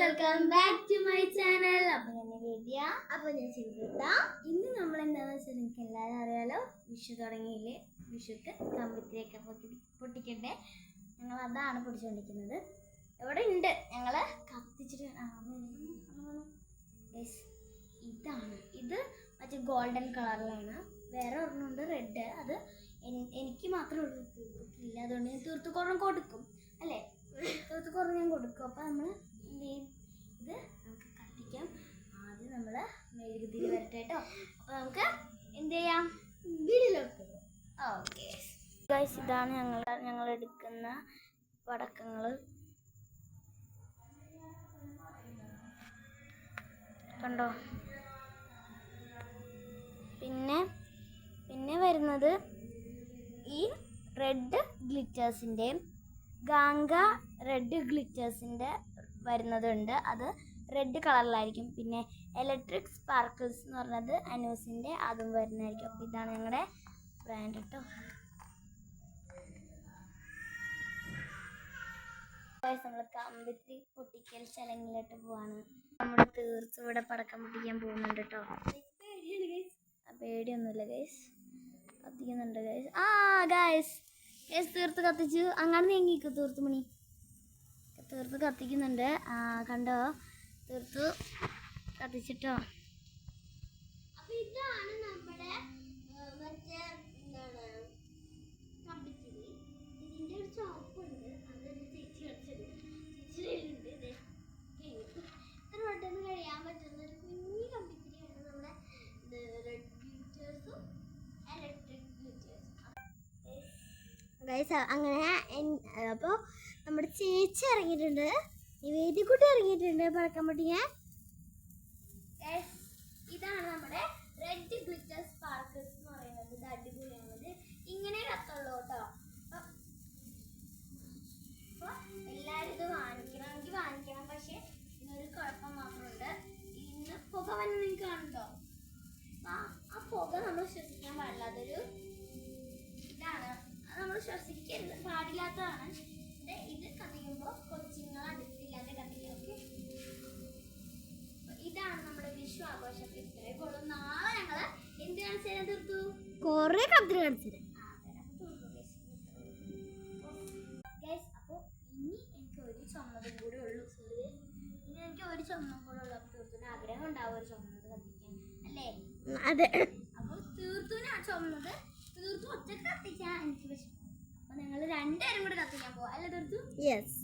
Welcome back to my channel. അപ്പോൾ ഞാൻ വേദിയ, അപ്പോൾ ഞാൻ ചെയ്തിട്ട. ഇന്ന് നമ്മൾ എന്താണെന്ന് വെച്ചാൽ നിങ്ങൾക്ക് എല്ലാവരും അറിയാലോ, വിഷു തുടങ്ങിയില്ലേ. വിഷുക്ക് കമ്പിത്തിരിയൊക്കെ പൊട്ടിക്കട്ടെ. ഞങ്ങൾ അതാണ് പൊടിച്ചുകൊണ്ടിരിക്കുന്നത്. ഇവിടെ ഉണ്ട്, ഞങ്ങൾ കത്തിച്ചിട്ട് ഇതാണ്. ഇത് മറ്റേ ഗോൾഡൻ കളറിലാണ്. വേറെ ഒരെണ്ണമുണ്ട് റെഡ്. അത് എനിക്ക് മാത്രമേ ഉള്ളൂ, തീർത്തിട്ടില്ല. അതുകൊണ്ട് ഞാൻ തീർത്ത് കുറഞ്ഞ് കൊടുക്കും അല്ലേ, തീർത്ത് കുറഞ്ഞ് ഞാൻ കൊടുക്കും. അപ്പോൾ നമ്മൾ എന്ത് ചെയ്യും, ഇത് നമുക്ക് കത്തിക്കാം. ആദ്യം നമ്മൾ മെഴുകുതിരി വരട്ടെ കേട്ടോ. അപ്പോൾ നമുക്ക് എന്ത് ചെയ്യാം, വീട്ടിലോട്ട്. ഓക്കെ ഗൈസ്, ഇതാണ് ഞങ്ങൾ എടുക്കുന്ന പടക്കങ്ങൾ. കണ്ടോ. പിന്നെ വരുന്നത് ഈ റെഡ് ഗ്ലിറ്റേഴ്സിൻ്റെ, ഗാംഗ റെഡ് ഗ്ലിറ്റേഴ്സിൻ്റെ വരുന്നതുണ്ട്. അത് റെഡ് കളറിലായിരിക്കും. പിന്നെ ഇലക്ട്രിക് സ്പാർക്കിൾസ് എന്ന് പറഞ്ഞത് അനൂസിൻ്റെ, അതും വരുന്നതായിരിക്കും. അപ്പോൾ ഇതാണ് ഞങ്ങളുടെ ബ്രാൻഡ് കേട്ടോ. നമ്മൾ കമ്പിത്തിരി പൊട്ടിക്കൽ ചലങ്ങിലോട്ട് പോവാണ്. നമ്മുടെ തീർച്ച ഇവിടെ പടക്കം പൊട്ടിക്കാൻ പോകുന്നുണ്ട് കേട്ടോ. പേടിയൊന്നുമില്ല ഗൈസ്, കത്തിക്കുന്നുണ്ട് ഗൈസ്. ഗൈസ് തീർത്ത് കത്തിച്ചു. അങ്ങനെ നീങ്ങിക്കോ, തീർത്ത് മണി തീർത്ത് കത്തിക്കുന്നുണ്ട്. കണ്ടോ, തീർത്ത് കത്തിച്ചിട്ടോ. അപ്പോൾ ഇതാണ് നമ്മുടെ മറ്റേ എന്താണ് കമ്പിത്തിരി. ഇതിൻ്റെ ഒരു ചോപ്പുണ്ട്, അതൊരു ചേച്ചി കളിച്ചത്. ചേച്ചിയുണ്ട്. ഇത് ഇത്ര പെട്ടെന്ന് കഴിയാൻ പറ്റുന്ന ഒരു കുഞ്ഞു കമ്പിത്തിരിയാണ് നമ്മുടെ റെഡ് ഗ്ലിറ്റേഴ്സും ഇലക്ട്രിക് ഗ്ലിറ്റേഴ്സും. ഗൈസ് അങ്ങനെ അപ്പോൾ നമ്മുടെ ചേച്ചി ഇറങ്ങിയിട്ടുണ്ട്, നിവേദിക്കുട്ടി ഇറങ്ങിയിട്ടുണ്ട് പടക്കം പൊട്ടിക്കാൻ. ഇതാണ് നമ്മുടെ റെഡ് ഗ്ലിറ്റർ സ്പാർക്കിൾസ് എന്ന് പറയുന്നത്. ഇത് അടിപൊളിയാണത്, ഇങ്ങനെ കത്തുള്ളൂ കേട്ടോ. അപ്പോൾ എല്ലാവരും ഇത് വാങ്ങിക്കണമെങ്കിൽ വാങ്ങിക്കണം. പക്ഷേ ഇതിനൊരു കുഴപ്പം മാത്രമുണ്ട്, ഇന്ന് പുക വന്ന് നിങ്ങൾക്ക് കാണുന്നുണ്ടോ. ആ പുക നമ്മൾ ശ്വസിക്കാൻ പാടില്ലാത്തൊരു ഇതാണ്, നമ്മൾ ശ്വസിക്കരുത്, പാടില്ലാത്തതാണ്. ഇത് കത്തിക്കുമ്പോൾ കൊച്ചുങ്ങൾ അടുത്തില്ലാതെ കത്തിക്കും. ഓക്കെ, ഇതാണ് നമ്മുടെ വിഷു ആഘോഷം. ഇത്രയും കൊള്ളു. നാളെ ഞങ്ങൾ എന്ത് കാണിച്ചു തരാൻ തീർത്തു, കുറെ കത്തിരി കാണിച്ചു തരാം. അപ്പോൾ ഇനി എനിക്ക് ഒരു ചുമന്നതും കൂടെ ഉള്ളൂ. സോറി, ഇനി എനിക്ക് ഒരു ചുമന്നും കൂടെ ഉള്ളൂ. അപ്പോൾ തീർത്തുവിന് ആഗ്രഹം ഉണ്ടാവും ഒരു ചുമന്നത് കത്തിക്കാൻ അല്ലേ. അതെ, അപ്പോൾ തീർത്തുവിന് ആ ചുമന്നത് തീർത്തു ഒറ്റക്ക് കത്തിക്കാൻ എനിക്ക് വിഷമം. അപ്പോൾ ഞങ്ങൾ രണ്ടുപേരും കൂടെ കത്തിക്കാൻ പോവാം അല്ലേ തീർത്തു. യെസ്.